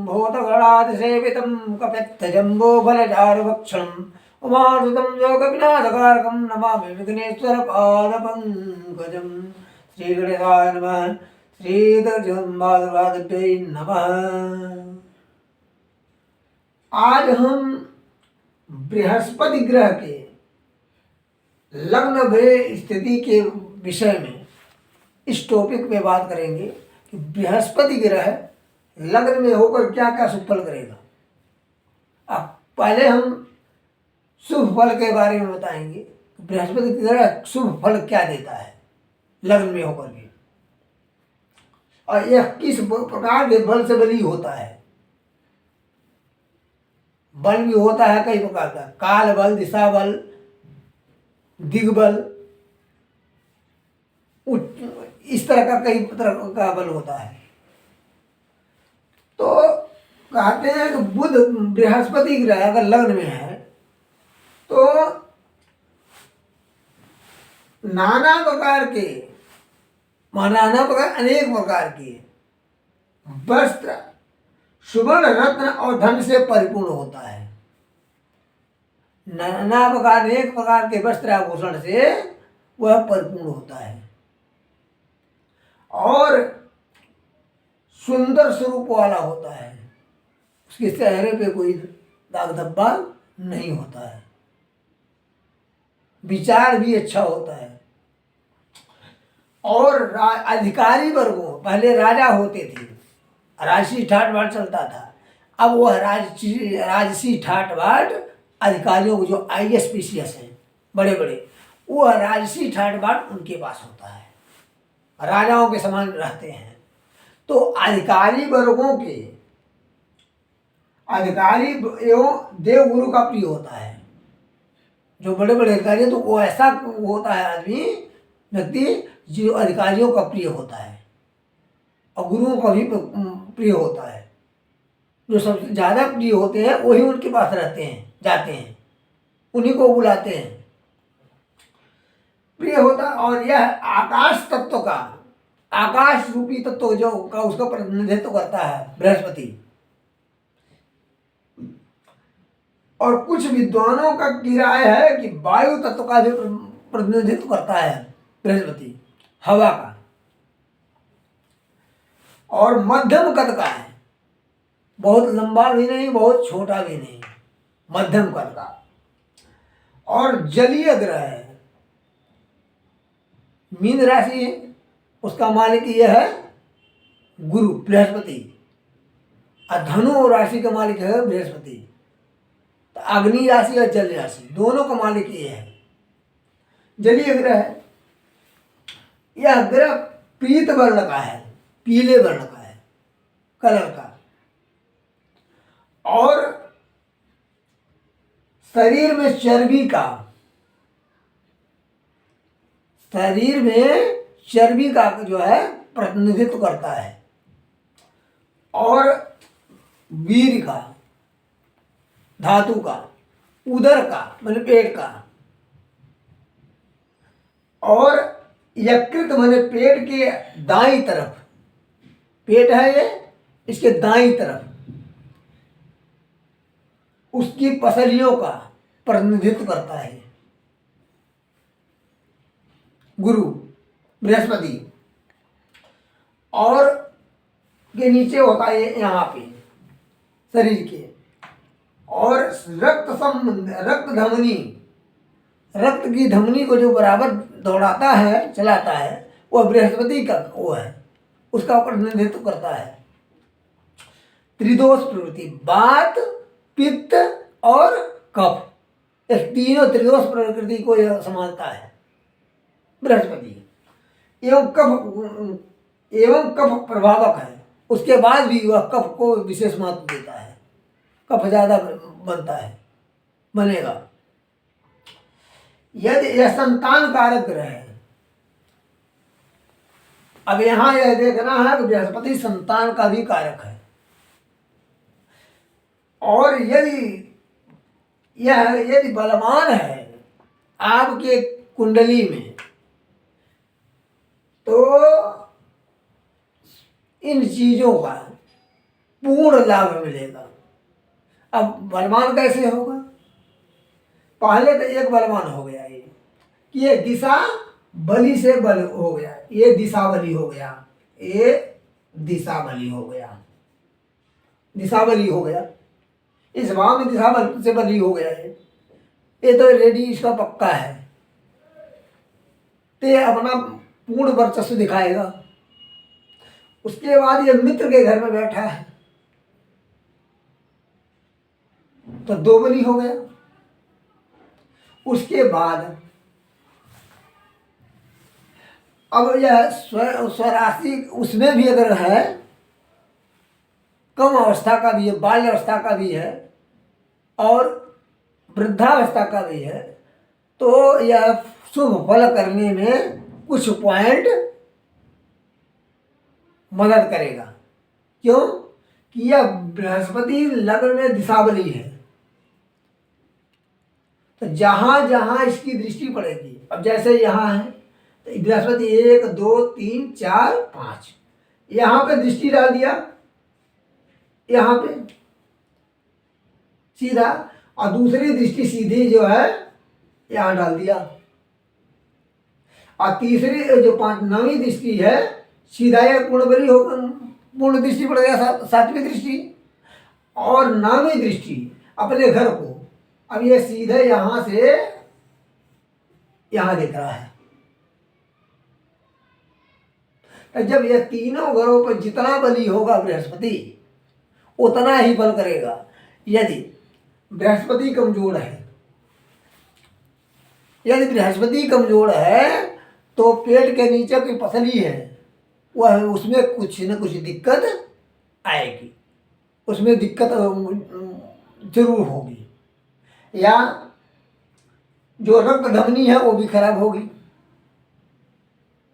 भूतगणातिसेवितं कपित्थजम्बूफलचारुभक्षणम् उमासुतं योगविनाशकारकं नमामि विघ्नेश्वरपादपङ्कजं। श्रीगणेशाय नमः। श्रीधर्मपादुकादेव्यै नमः। आज हम बृहस्पति ग्रह के लग्न में स्थिति के विषय में इस टॉपिक में बात करेंगे कि बृहस्पति ग्रह लग्न में होकर क्या क्या शुभ फल करेगा। अब पहले हम शुभ फल के बारे में बताएंगे। बृहस्पति ग्रह शुभ फल क्या देता है लग्न में होकर के, और यह किस प्रकार के बल से बली होता है। बल भी होता है कई प्रकार का, काल बल, दिशा बल, दिग्बल, इस तरह का कई तरह का बल होता है। तो कहते हैं कि बुध बृहस्पति ग्रह अगर लग्न में है तो नाना प्रकार के अनेक प्रकार के वस्त्र, सुवर्ण, रत्न और धन से परिपूर्ण होता है। नाना प्रकार अनेक प्रकार के वस्त्र आभूषण से वह परिपूर्ण होता है और सुंदर स्वरूप वाला होता है। उसके चेहरे पे कोई दाग धब्बा नहीं होता है। विचार भी अच्छा होता है। और अधिकारी वर्गों, पहले राजा होते थे, राजसी ठाट बाट चलता था। अब वह राजसी ठाट बाट अधिकारियों को, जो ISPCS हैं बड़े बड़े, वह राजसी ठाट बाट उनके पास होता है, राजाओं के समान रहते हैं। तो अधिकारी वर्गों के, अधिकारी एवं देवगुरु का प्रिय होता है। जो बड़े बड़े अधिकारी, तो वो ऐसा होता है आदमी, व्यक्ति जो अधिकारियों का प्रिय होता है और गुरुओं का भी प्रिय होता है। जो सबसे ज़्यादा प्रिय होते हैं वही उनके पास रहते हैं, जाते हैं, उन्हीं को बुलाते हैं, प्रिय होता। और यह आकाश तत्व का, आकाश रूपी तत्व जो का उसका प्रतिनिधित्व करता है बृहस्पति। और कुछ विद्वानों का की राय है कि वायु तत्व का भी प्रतिनिधित्व करता है बृहस्पति, हवा का। और मध्यम कद का है, बहुत लंबा भी नहीं, बहुत छोटा भी नहीं, मध्यम कद का। और जलीय ग्रह है, मीन राशि है, उसका मालिक यह है गुरु बृहस्पति। और धनु राशि का मालिक है बृहस्पति। तो अग्नि राशि और जल राशि दोनों का मालिक ये है, जलीय ग्रह है। यह ग्रह पीत वर्ण का है, पीले वर्ण का है, कलर का। और शरीर में चर्बी का, शरीर में चर्बी का जो है प्रतिनिधित्व करता है। और वीर का, धातु का, उदर का मतलब पेट का। और यकृत माने पेट के दाईं तरफ, पेट है ये, इसके दाईं तरफ उसकी पसलियों का प्रतिनिधित्व करता है गुरु बृहस्पति। और के नीचे होता है यहाँ पे शरीर के। और रक्त धमनी, रक्त की धमनी को जो बराबर दौड़ाता है, चलाता है, वह बृहस्पति का वो है, उसका प्रतिनिधित्व करता है। त्रिदोष प्रवृत्ति, वात, पित्त और कफ, इस तीनों त्रिदोष प्रकृति को यह संभालता है बृहस्पति। एवं कफ प्रभावक है। उसके बाद भी वह कफ को विशेष महत्व देता है, कफ ज्यादा बनता है, बनेगा। यदि यह संतान कारक ग्रह है। अब यहां यह देखना है कि बृहस्पति संतान का भी कारक है। और यदि बलवान है आपके कुंडली में, तो इन चीजों का पूर्ण लाभ मिलेगा। अब बलवान कैसे होगा? पहले तो एक बलवान हो गया ये दिशा बली से बल हो गया, ये दिशा बली हो गया, ये दिशा बली हो गया, दिशा बली हो गया, इस भाव में दिशा बल से बली हो गया है। ये तो रेडी इसका पक्का है, ते अपना पूर्ण वर्चस्व दिखाएगा। उसके बाद ये मित्र के घर में बैठा है तो दो बली हो गया। उसके बाद अब यह स्वराशि उसमें भी अगर है, कम अवस्था का भी है, बाल्य अवस्था का भी है और वृद्धावस्था का भी है, तो यह शुभ फल करने में कुछ पॉइंट मदद करेगा। क्यों? कि यह बृहस्पति लग्न में दिशाबली है, तो जहां जहां इसकी दृष्टि पड़ेगी, अब जैसे यहां है तो बृहस्पति 1 2 3 4 5 यहां पे दृष्टि डाल दिया, यहां पे सीधा, और दूसरी दृष्टि सीधी जो है यहां डाल दिया, और तीसरी जो 9वीं दृष्टि है सीधा यह पूर्णबली हो, पूर्ण दृष्टि पड़ गया, 7वीं दृष्टि, और 9वीं दृष्टि अपने घर को। अब ये सीधे यहां से यहां दिख रहा है। तो जब यह तीनों घरों पर जितना बली होगा बृहस्पति उतना ही बल करेगा। यदि बृहस्पति कमजोर है, यदि बृहस्पति कमजोर है तो पेट के नीचे कोई पसली है, वह उसमें कुछ न कुछ दिक्कत आएगी, उसमें दिक्कत जरूर होगी, या जो रक्त धमनी है वो भी खराब होगी।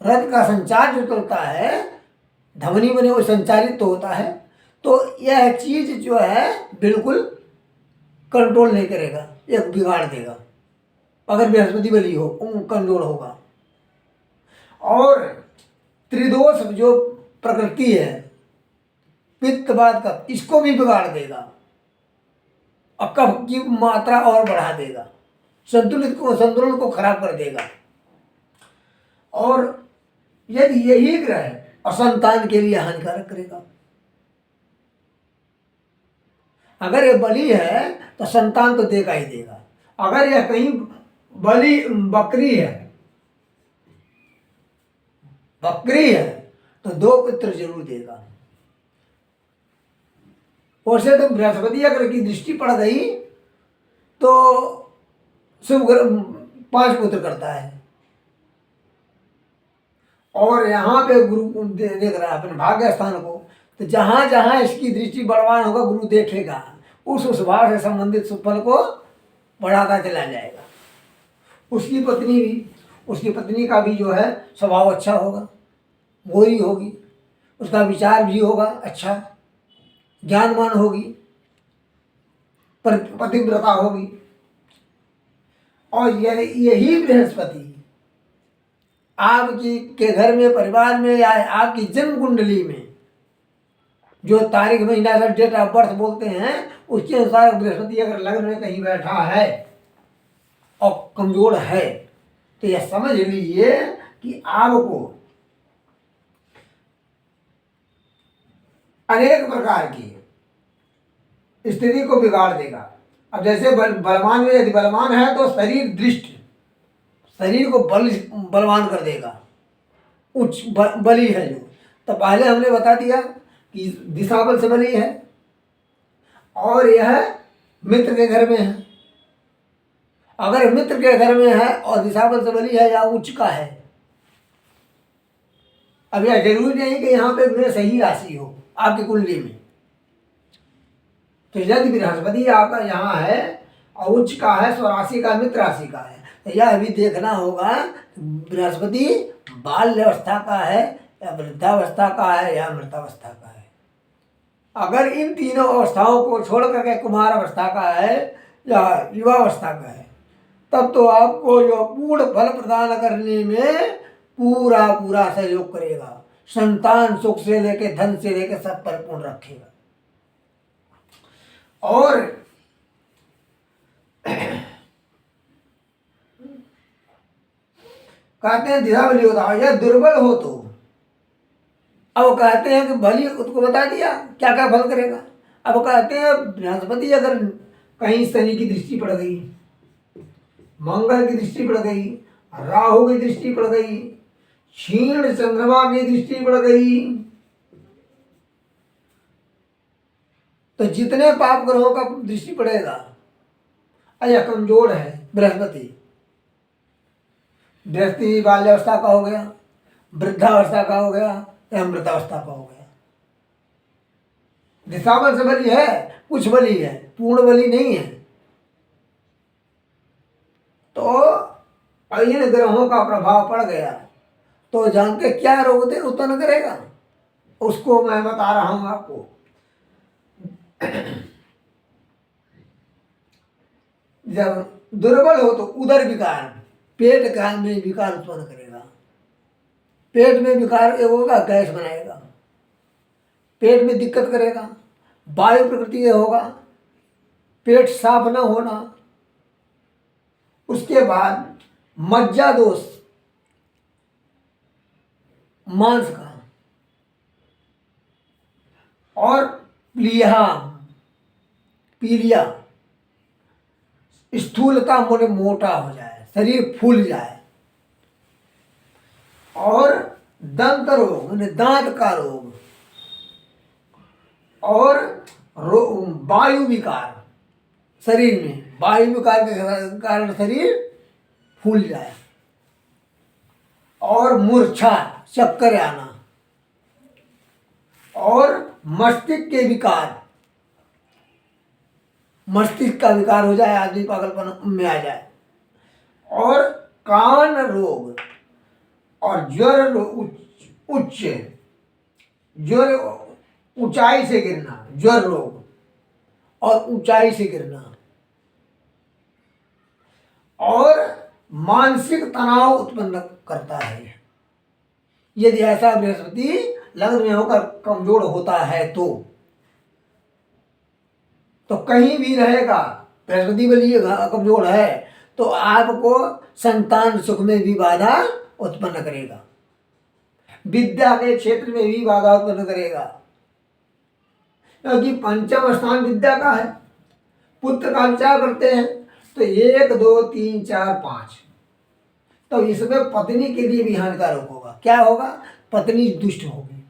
रक्त का संचार जो चलता है धमनी बने वो संचारित तो होता है, तो यह चीज जो है बिल्कुल कंट्रोल नहीं करेगा, यह बिगाड़ देगा अगर बृहस्पति बली हो, कमजोर होगा। और त्रिदोष जो प्रकृति है पित्त वात का, इसको भी बिगाड़ देगा और कफ की मात्रा और बढ़ा देगा, संतुलन को खराब कर देगा। और यदि यही ग्रह असंतान के लिए हानिकारक करेगा। अगर ये बली है तो संतान तो देगा ही देगा, अगर यह कहीं बली बकरी है तो 2 पुत्र जरूर देगा। वैसे तो बृहस्पति अगर की दृष्टि पड़ गई तो शुभ 5 पुत्र करता है, और यहाँ पे गुरु देख रहा है अपने भाग्य स्थान को, तो जहां जहां इसकी दृष्टि बलवान होगा गुरु देखेगा, उस भाव से संबंधित सुफल को बढ़ाता चला जाएगा। उसकी पत्नी का भी जो है स्वभाव अच्छा होगा, गोरी होगी, उसका विचार भी होगा अच्छा, ज्ञानवान होगी, पतिव्रता होगी। और यही बृहस्पति आपकी के घर में, परिवार में, या आपकी जन्म कुंडली में जो तारीख महीना का डेट ऑफ बर्थ बोलते हैं उसके अनुसार बृहस्पति अगर लग्न में कहीं बैठा है और कमजोर है तो यह समझ लीजिए कि आपको अनेक प्रकार की स्थिति को बिगाड़ देगा। अब जैसे बलवान में यदि बलवान है तो शरीर दृष्ट, शरीर को बलवान कर देगा, उच्च बली है जो, तो पहले हमने बता दिया कि दिशा बल से बली है, और यह मित्र के घर में है। अगर मित्र के घर में है और दिशा बल से बली है या उच्च का है, अब यह जरूरी नहीं कि यहाँ पे में सही राशि हो आपकी कुंडली में, तो यदि बृहस्पति आपका यहाँ है और उच्च का है, स्वराशि का, मित्र राशि का है, तो यह भी देखना होगा बृहस्पति बाल्य अवस्था का है या वृद्धावस्था का है या मृतावस्था का है। अगर इन तीनों अवस्थाओं को छोड़ करके कुमार अवस्था का है या युवावस्था का है, तब तो आपको जो पूर्ण फल प्रदान करने में पूरा सहयोग करेगा, संतान सुख से लेके धन से लेके सब परिपूर्ण रखेगा। और कहते हैं द्विधा बली होता है, या दुर्बल हो तो। अब कहते हैं कि बलि उसको बता दिया क्या क्या फल करेगा। अब कहते हैं बृहस्पति अगर कहीं शनि की दृष्टि पड़ गई, मंगल की दृष्टि पड़ गई, राहु की दृष्टि पड़ गई, क्षीण चंद्रमा की दृष्टि पड़ गई, तो जितने पाप ग्रहों का दृष्टि पड़ेगा, या कमजोर है बृहस्पति, बृहस्पति बाल्यावस्था का हो गया, वृद्धावस्था का हो गया, या मृतावस्था का हो गया। दिशावंश बली है, कुछ बली है, पूर्ण बली नहीं है। तो इन ग्रहों का प्रभाव पड़ गया तो जानते क्या रोग उत्पन्न करेगा, उसको मैं बता रहा हूं आपको। जब दुर्बल हो तो उदर विकार, पेट का में विकार उत्पन्न करेगा। पेट में विकार होगा, गैस बनाएगा, पेट में दिक्कत करेगा, वायु प्रकृति के होगा, पेट साफ न होना। उसके बाद मज्जा दोष, मांस का, और पीलिया, स्थूलता मोटे मोटा हो जाए, शरीर फूल जाए, और दंत रोग माने दांत का रोग, और वायु विकार, शरीर में वायु विकार के कारण शरीर फूल जाए, और मूर्छा, चक्कर आना, और मस्तिष्क के विकार, मस्तिष्क का विकार हो जाए, आदमी पागलपन में आ जाए, और कान रोग, और ज्वर, उच्च ज्वर, ऊंचाई से गिरना, ज्वर रोग और ऊंचाई से गिरना, और मानसिक तनाव उत्पन्न करता है। यदि ऐसा बृहस्पति लग्न में होकर कमजोर होता है तो कहीं भी रहेगा, बृहस्पति बली कमजोर है तो आपको संतान सुख में भी बाधा उत्पन्न करेगा, विद्या के क्षेत्र में भी बाधा उत्पन्न करेगा, क्योंकि पंचम स्थान विद्या का है। पुत्र का विचार करते हैं तो 1 2 3 4 5, तो इसमें पत्नी के लिए भी हानिकारक होगा। क्या होगा? पत्नी दुष्ट होगी,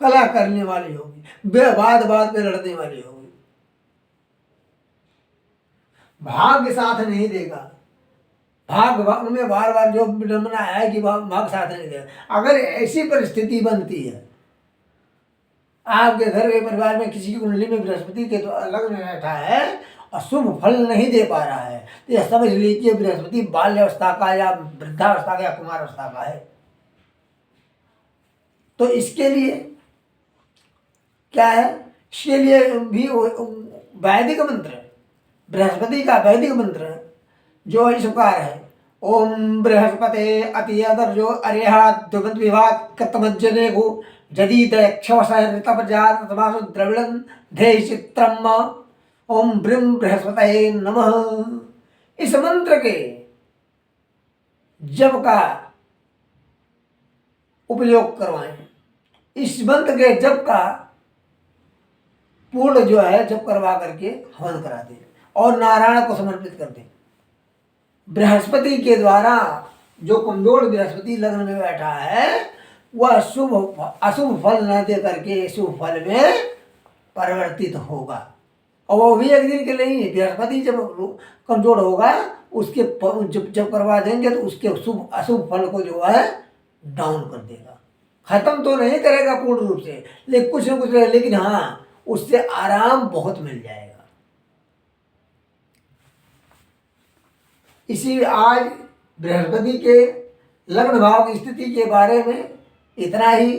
कला करने वाली होगी, बात बात पे लड़ने वाली होगी, भाग्य साथ नहीं देगा, भाग में बार बार जो विडंबना है कि भाग साथ नहीं देगा। अगर ऐसी परिस्थिति बनती है आपके घर के परिवार में किसी की कुंडली में बृहस्पति के लग्न में बैठा है और शुभ फल नहीं दे पा रहा है, तो यह समझ लीजिए बृहस्पति बाल्यावस्था का या वृद्धावस्था का या कुमारावस्था का है। तो इसके लिए क्या है? इसके लिए भी वैदिक मंत्र, बृहस्पति का वैदिक मंत्र जो इस प्रकार है, ओम बृहस्पते अतियदर्जो अर्यः द्विगत विभाग कतमज्जने को जदि दक्षवसहृतपजातमासु द्रविड़ं धे चित्रम ओम ब्रीं बृहस्पतये नमः। इस मंत्र के जप का उपयोग करवाएं। इस मंत्र के जप का पूर्ण जो है जप करवा करके हवन करा दें और नारायण को समर्पित कर दें। बृहस्पति के द्वारा जो कमजोर बृहस्पति लग्न में बैठा है वह अशुभ फल न दे करके शुभ फल में परिवर्तित होगा। और वो भी एक दिन के लिए नहीं, बृहस्पति जब कमजोर होगा उसके जब करवा देंगे तो उसके अशुभ फल को जो है डाउन कर देगा। खत्म तो नहीं करेगा पूर्ण रूप से, लेकिन कुछ न कुछ, लेकिन हाँ उससे आराम बहुत मिल जाएगा। इसी आज बृहस्पति के लग्न भाव की स्थिति के बारे में इतना ही।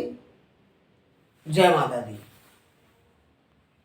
जय माता दी।